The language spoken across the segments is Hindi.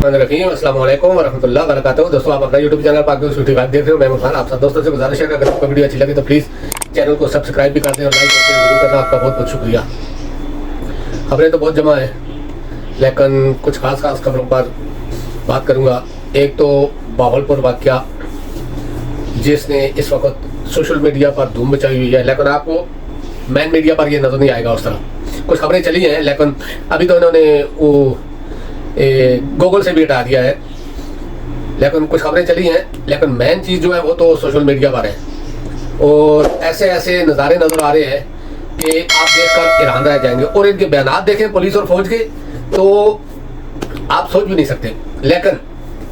रहीम अस्सलाम वालेकुम वरहमतुल्लाहि वबरकातुहू। दोस्तों, आप अपना यूट्यूब चैनल पाक न्यूज़ देख रहे हो। मैं इमरान आप सब दोस्तों से गुजारिश है कि अगर आपको वीडियो अच्छी लगे तो प्लीज़ चैनल को सब्सक्राइब भी कर दें और लाइक और शेयर जरूर करना। आपका बहुत बहुत शुक्रिया। खबरें तो बहुत जमा है, लेकिन कुछ खास खबरों पर बात करूँगा। एक तो बावलपुर वाक़या जिसने इस वक्त सोशल मीडिया पर धूम मचाई हुई है, लेकिन आपको मैन मीडिया पर ये नज़र नहीं आएगा। उस तरह कुछ खबरें चली हैं, लेकिन अभी तो इन्होंने वो गूगल से भी हटा दिया है, लेकिन कुछ खबरें चली हैं। लेकिन मेन चीज़ जो है वो तो सोशल मीडिया पर है, और ऐसे ऐसे नज़ारे नज़र आ रहे हैं कि आप देखकर हैरान रह जाएंगे। और इनके बयान देखें पुलिस और फौज के, तो आप सोच भी नहीं सकते। लेकिन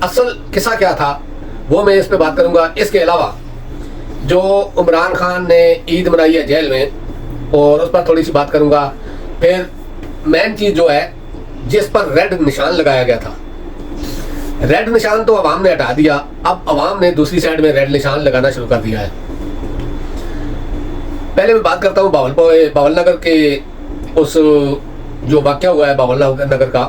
असल किस्सा क्या था वो मैं इस पर बात करूँगा। इसके अलावा जो इमरान खान ने ईद मनाई है जेल में, और उस पर थोड़ी सी बात करूँगा। फिर मेन चीज़ जो है जिस पर रेड निशान लगाया गया था, रेड निशान तो अवाम ने हटा दिया, अब अवाम ने दूसरी साइड में रेड निशान लगाना शुरू कर दिया है। पहले मैं बात करता हूँ बावल नगर के उस जो वाक़या हुआ है बावल नगर का।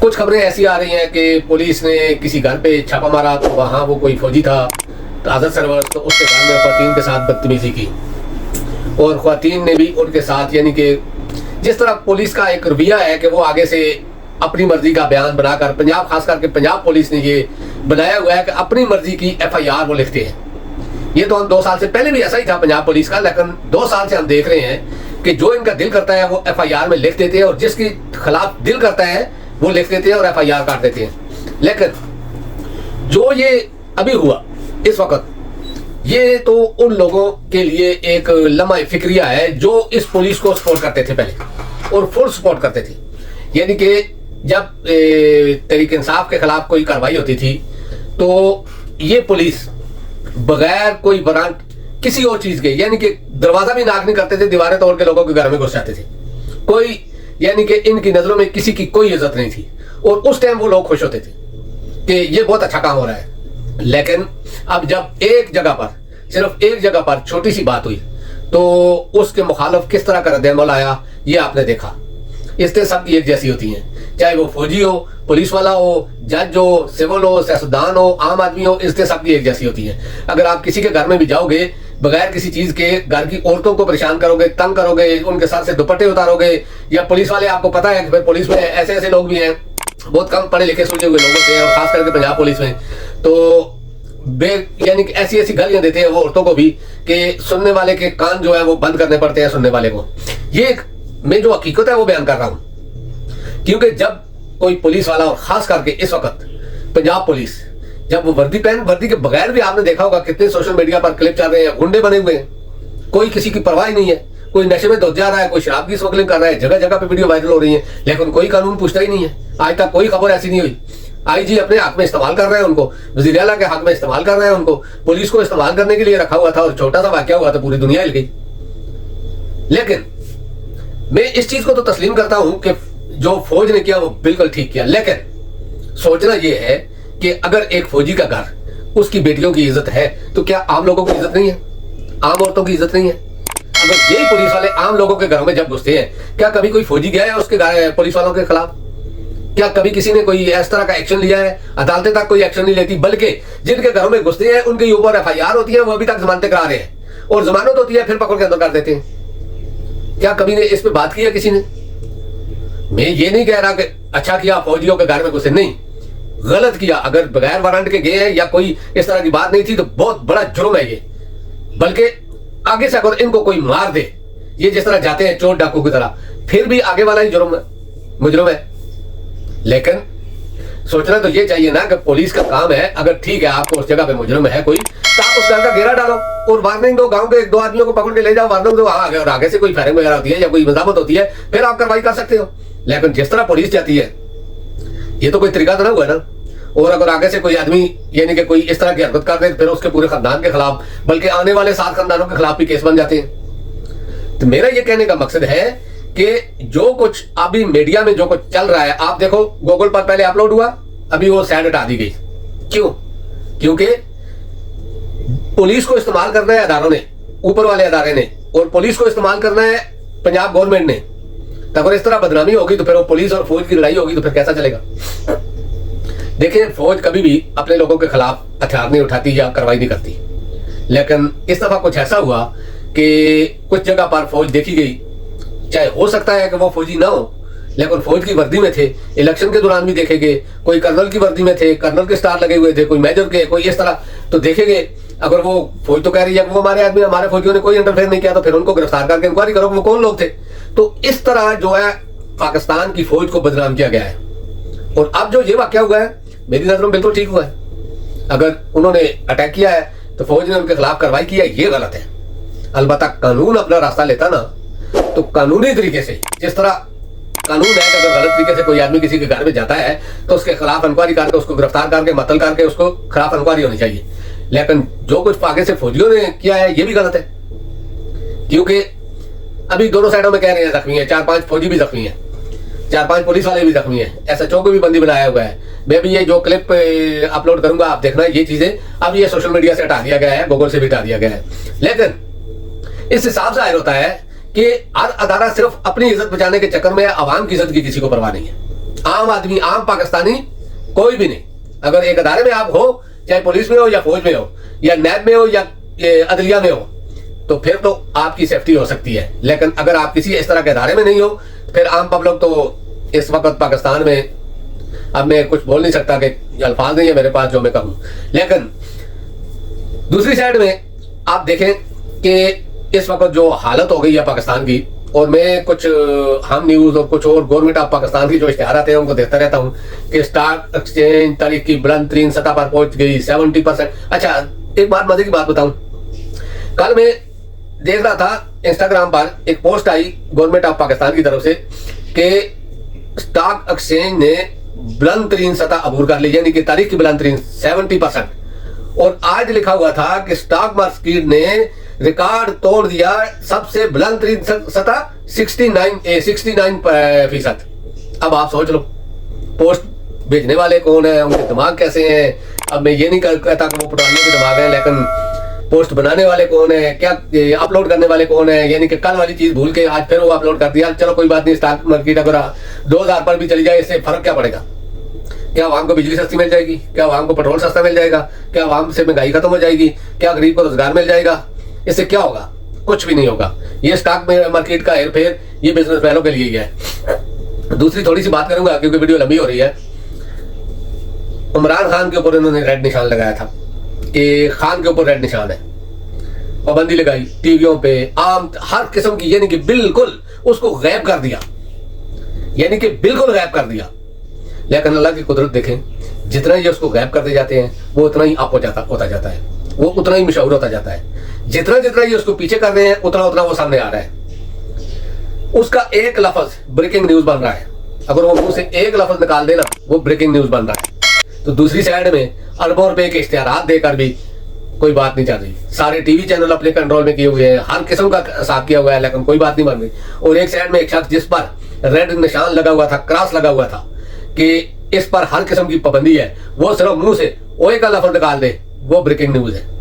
कुछ खबरें ऐसी आ रही हैं कि पुलिस ने किसी घर पे छापा मारा, तो वहाँ वो कोई फौजी था आज़ाद सरवर, तो उसके घर में ख़वातीन के साथ बदतमीजी की, और ख़वातीन ने भी उनके साथ, यानी कि जिस तरह पुलिस का एक रवैया है कि वो आगे से अपनी मर्जी का बयान बनाकर, पंजाब खास करके पंजाब पुलिस ने ये बनाया हुआ है कि अपनी मर्जी की FIR वो लिखते हैं। ये तो हम 2 साल से पहले भी ऐसा ही था पंजाब पुलिस का, लेकिन 2 साल से हम देख रहे हैं कि जो इनका दिल करता है वो FIR में लिख देते हैं, और जिसके खिलाफ दिल करता है वो लिख देते हैं और FIR काट देते हैं। लेकिन जो ये अभी हुआ इस वक्त, ये तो उन लोगों के लिए एक लम्हा फिक्रिया है जो इस पुलिस को सपोर्ट करते थे पहले, और फुल सपोर्ट करते थे। यानी कि जब तहरीक इंसाफ के खिलाफ कोई कार्रवाई होती थी तो ये पुलिस बगैर कोई वारंट किसी और चीज के, यानी कि दरवाजा भी नाक नहीं करते थे, दीवारें तोड़ के लोगों के घर में घुस जाते थे। कोई, यानी कि इनकी नजरों में किसी की कोई इज्जत नहीं थी, और उस टाइम वो लोग खुश होते थे कि ये बहुत अच्छा काम हो रहा है। लेकिन अब जब एक जगह पर, सिर्फ एक जगह पर छोटी सी बात हुई, तो उसके मुखालिफ किस तरह का रद्द-ए-अमल आया ये आपने देखा। इससे सब एक जैसी होती हैं, चाहे वो फौजी हो, पुलिस वाला हो, जज हो, सिविल हो, सियासतदान हो, आम आदमी हो, इससे सबकी एक जैसी होती है। अगर आप किसी के घर में भी जाओगे बगैर किसी चीज के, घर की औरतों को परेशान करोगे, तंग करोगे, उनके सर से दुपट्टे उतारोगे, या पुलिस वाले, आपको पता है कि पुलिस में ऐसे ऐसे लोग भी हैं, बहुत कम पढ़े लिखे सूझे हुए लोगों से, और खास करके पंजाब पुलिस में, तो यानी कि ऐसी ऐसी गालियां देते हैं वो औरतों को भी कि सुनने वाले के कान जो है वो बंद करने पड़ते हैं सुनने वाले को। ये मैं जो हकीकत है वो बयान कर रहा हूं, क्योंकि जब कोई पुलिस वाला, और खास करके इस वक्त पंजाब पुलिस, जब वो वर्दी के बगैर भी, आपने देखा होगा कितने सोशल मीडिया पर क्लिप चल रहे हैं, गुंडे बने हुए हैं, कोई किसी की परवाह नहीं है, कोई नशे में धुत जा रहा है, कोई शराब की स्मगलिंग कर रहा है, जगह जगह पे वीडियो वायरल हो रही है, लेकिन कोई कानून पूछता ही नहीं है। आज तक कोई खबर ऐसी नहीं हुई। IG अपने हक में इस्तेमाल कर रहे हैं उनको, वज़ीर आला के हक में इस्तेमाल कर रहे हैं उनको, पुलिस को इस्तेमाल करने के लिए रखा हुआ था, और छोटा सा वाकया हुआ तो पूरी दुनिया हिल गई। लेकिन मैं इस चीज को तो तस्लीम करता हूं कि जो फौज ने किया वो बिल्कुल ठीक किया, लेकिन सोचना यह है कि अगर एक फौजी का घर, उसकी बेटियों की इज्जत है, तो क्या आम लोगों की इज्जत नहीं है? आम औरतों की इज्जत नहीं है? अगर यही पुलिस वाले आम लोगों के घरों में जब घुसते हैं, क्या कभी कोई फौजी गया है उसके पुलिस वालों के खिलाफ? क्या कभी किसी ने कोई इस तरह का एक्शन लिया है? अदालतें तक कोई एक्शन नहीं लेती, बल्कि जिनके घरों में घुसते हैं उनके ऊपर FIR होती है, वो अभी तक जमानतें करा रहे हैं, और जमानत होती है फिर पकड़ के अंदर कर देते हैं। क्या कभी ने इस पे बात की है किसी ने? मैं ये नहीं कह रहा कि अच्छा किया फौजियों के घर में घुसे, नहीं, गलत किया। अगर बगैर वारंट के गए हैं या कोई इस तरह की बात नहीं थी तो बहुत बड़ा जुर्म है ये। बल्कि आगे से अगर इनको कोई मार दे, ये जिस तरह जाते हैं चोर डाकू की तरह, फिर भी आगे वाला ही मुजरिम है। लेकिन सोचना तो ये चाहिए ना कि पुलिस का काम है, अगर ठीक है आपको उस जगह पे मुजरिम है कोई, तो आप उस घर का घेरा डालो और वार्निंग दो, गांव के 1-2 आदमियों को पकड़ के ले जाओ, वार्निंग दो, आगे, और आगे से कोई फायरिंग वगैरह होती है या कोई मजामत होती है, फिर आप कार्रवाई कर सकते हो। लेकिन जिस तरह पुलिस जाती है, ये तो कोई तरीका तो ना हुआ ना। और अगर आगे से कोई आदमी, यानी कि कोई इस तरह की हरकत कर दे, फिर उसके पूरे खानदान के खिलाफ, बल्कि आने वाले 7 खानदानों के खिलाफ भी केस बन जाते हैं। तो मेरा ये कहने का मकसद है कि जो कुछ अभी मीडिया में जो कुछ चल रहा है, आप देखो गूगल पर पहले अपलोड हुआ, अभी वो साइड हटा दी गई। क्यों? क्योंकि पुलिस को इस्तेमाल करना है अदारों ने, ऊपर वाले अदारे ने, और पुलिस को इस्तेमाल करना है पंजाब गवर्नमेंट ने। तो अगर इस तरह बदनामी होगी तो फिर वो पुलिस और फौज की लड़ाई होगी तो फिर कैसा चलेगा? देखिए, फौज कभी भी अपने लोगों के खिलाफ हथियार नहीं उठाती या कार्रवाई नहीं करती, लेकिन इस दफा कुछ ऐसा हुआ कि कुछ जगह पर फौज देखी गई। चाहे हो सकता है कि वो फौजी ना हो, लेकिन फौज की वर्दी में थे। इलेक्शन के दौरान भी देखे गए, कोई कर्नल की वर्दी में थे, कर्नल के स्टार लगे हुए थे, कोई मेजर के, कोई इस तरह, तो देखे गए। अगर वो फौज तो कह रही है कि वो हमारे आदमी, हमारे फौजियों ने कोई इंटरफेयर नहीं किया, तो फिर उनको गिरफ्तार करके इंक्वायरी करो वो कौन लोग थे। तो इस तरह जो है पाकिस्तान की फौज को बदनाम किया गया है। और अब जो ये वाकया हुआ है, मेरी नजरों में बिल्कुल ठीक हुआ है। अगर उन्होंने अटैक किया है तो फौज ने उनके खिलाफ कार्रवाई की है, ये गलत है। अलबत्ता कानून अपना रास्ता लेता ना, तो कानूनी तरीके से, जिस तरह कानून है कि अगर गलत तरीके से कोई आदमी किसी के घर में जाता है तो उसके खिलाफ इंक्वायरी करके उसको गिरफ्तार करके मतल करके उसको खिलाफ इंक्वायरी होनी चाहिए। लेकिन जो कुछ आगे से फौजियों ने किया है ये भी गलत है, क्योंकि अभी दोनों साइडों में कह रहे हैं जख्मी है, 4-5 फौजी भी जख्मी है, 4-5 पुलिस वाले भी जख्मी है, SHO को भी बंदी बनाया हुआ है। मैं भी ये जो क्लिप अपलोड करूंगा आप देखना, ये चीजें अब ये सोशल मीडिया से हटा दिया गया है, गूगल से भी हटा दिया गया है। लेकिन इस हिसाब से जाहिर होता है कि हर अदारा सिर्फ अपनी इज्जत बचाने के चक्कर में आवाम की इज्जत की किसी को परवाह नहीं है। आम आदमी, आम पाकिस्तानी कोई भी नहीं। अगर एक अदारे में आप हो, चाहे पुलिस में हो या फौज में हो या नैब में हो या अदलिया में हो, तो फिर तो आपकी सेफ्टी हो सकती है। लेकिन अगर आप किसी इस तरह के अदारे में नहीं हो, फिर आम पब्लिक तो इस वक्त पाकिस्तान में, अब मैं कुछ बोल नहीं सकता कि अल्फाज नहीं है मेरे पास जो मैं कहूं। लेकिन दूसरी साइड में आप देखें कि इस वक्त जो हालत हो गई है पाकिस्तान की, और मैं कुछ हम न्यूज और कुछ और गवर्नमेंट ऑफ पाकिस्तान की जो इश्तिहार आते हैं उनको देखता रहता हूं कि स्टॉक एक्सचेंज तारीख की बुलंद तरीन सतह पर पहुंच गई 70%। अच्छा, एक बात मजे की बात बताऊं, कल मैं देख रहा था इंस्टाग्राम पर एक post I government of Pakistan की तरफ से कि स्टॉक एक्सचेंज ने बुलंद तरीन सतह अबूर कर ली, यानी कि तारीख की बुलंद तरीन 70%। और आज लिखा हुआ था कि स्टॉक मार्केट ने रिकॉर्ड तोड़ दिया, सबसे बुलंद तरीन सतह 69%। अब आप सोच लो, पोस्ट भेजने वाले कौन है, उनके दिमाग कैसे हैं। अब मैं ये नहीं कहता कि वो पुराने के दिमाग है, लेकिन पोस्ट बनाने वाले कौन है, क्या अपलोड करने वाले कौन है। यानी कि कल वाली चीज भूल के आज फिर वो अपलोड कर दिया। चलो कोई बात नहीं, स्टॉक मार्केट अगर 2000 पर भी चली जाए, इससे फर्क क्या पड़ेगा। क्या आवाम को बिजली सस्ती मिल जाएगी, क्या आवाम को पेट्रोल सस्ता मिल जाएगा, क्या आवाम से महंगाई खत्म हो जाएगी, क्या गरीब को रोजगार मिल जाएगा, इससे क्या होगा? कुछ भी नहीं होगा। ये स्टॉक मार्केट का हेर फेर ये बिजनेस मैनों के लिए ही है। दूसरी थोड़ी सी बात करूंगा क्योंकि वीडियो लंबी हो रही है। इमरान खान के ऊपर इन्होंने रेड निशान लगाया था कि खान के ऊपर रेड निशान है, पाबंदी लगाई टीवियों पे, आम हर किस्म की, यानी कि बिल्कुल उसको गायब कर दिया, यानी कि बिल्कुल गायब कर दिया। लेकिन अल्लाह की कुदरत देखें, जितना ही उसको गायब करते जाते हैं वो उतना ही आप होता जाता है, वो उतना ही मशहूर होता जाता है। जितना जितना ही उसको पीछे कर रहे हैं उतना उतना वो सामने आ रहा है। उसका एक लफ्ज ब्रेकिंग न्यूज बन रहा है, अगर वो मुंह से एक लफ्ज निकाल देना वो ब्रेकिंग न्यूज बन रहा है। तो दूसरी साइड में अरबों रुपए के इश्तिहार देकर भी कोई बात नहीं चल रही। सारे टीवी चैनल अपने कंट्रोल में किए हुए हैं, हर किस्म का साफ किया हुआ है, लेकिन कोई बात नहीं बन रही। और एक साइड में एक शख्स जिस पर रेड निशान लगा हुआ था, क्रॉस लगा हुआ था कि इस पर हर किस्म की पाबंदी है, वो सिर्फ मुंह से ओए का लफ्ज निकाल दे, वो ब्रेकिंग न्यूज है।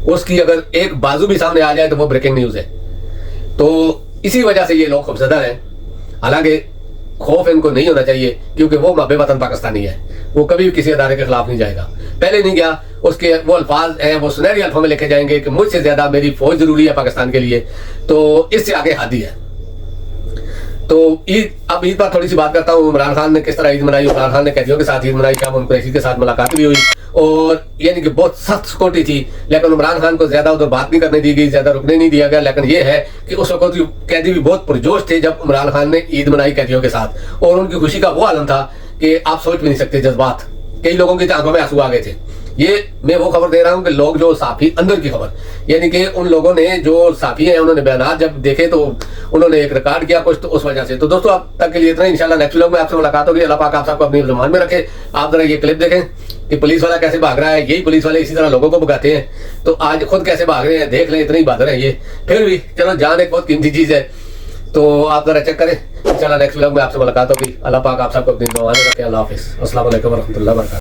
उसकी अगर एक बाजू भी सामने आ जाए तो वो ब्रेकिंग न्यूज है। तो इसी वजह से ये लोग खौफजदा हैं। हालांकि खौफ इनको नहीं होना चाहिए, क्योंकि वो माबे वतन पाकिस्तानी है, वो कभी भी किसी अदारे के खिलाफ नहीं जाएगा। पहले नहीं गया, उसके वो अल्फाज हैं वो सुनहरी अल्फाज में लिखे जाएंगे कि मुझसे ज्यादा मेरी फौज जरूरी है पाकिस्तान के लिए, तो इससे आगे हादी है। तो अब ईद पर थोड़ी सी बात करता हूँ। इमरान खान ने किस तरह ईद मनाई, इमरान खान ने कैदियों के साथ ईद मनाई, क्या उनको इसी के साथ मुलाकात भी हुई, और यानी कि बहुत सख्त सिक्योरिटी थी, लेकिन इमरान खान को ज्यादा उधर बात नहीं करने दी गई, ज्यादा रुकने नहीं दिया गया। लेकिन ये है कि उस वक्त कैदी भी बहुत पुरजोश थे जब इमरान खान ने ईद मनाई कैदियों के साथ, और उनकी खुशी का वो आलम था कि आप सोच भी नहीं सकते जज्बात। कई लोगों की आंखों में आंसू आ गए थे। ये मैं वो खबर दे रहा हूँ कि लोग जो साफी अंदर की खबर, यानी कि उन लोगों ने जो साफी हैं उन्होंने बयान जब देखे तो उन्होंने एक रिकॉर्ड किया कुछ, तो उस वजह से। तो दोस्तों अब तक के लिए इतना ही, इंशाल्लाह नेक्स्ट व्लॉग में आपसे मुलाकात होगी। अल्लाह पाक आप सबको अपनी ज़ुबान में रखे। आप जरा ये क्लिप देखें कि पुलिस वाला कैसे भाग रहा है, यही पुलिस वाले इसी तरह लोगों को भगाते हैं, तो आज खुद कैसे भाग रहे हैं देख लें। इतने ही बहादुर है ये, फिर भी चलो जान एक बहुत कीमती चीज़ है, तो आप जरा चेक करें। इंशाल्लाह नेक्स्ट व्लॉग में आपसे मुलाकात होगी। अल्लाह पाक आप सबको अपनी दुआ में रखे। अल्लाह हाफिज़। अस्सलाम वालेकुम व रहमतुल्लाहि व बरकातहू।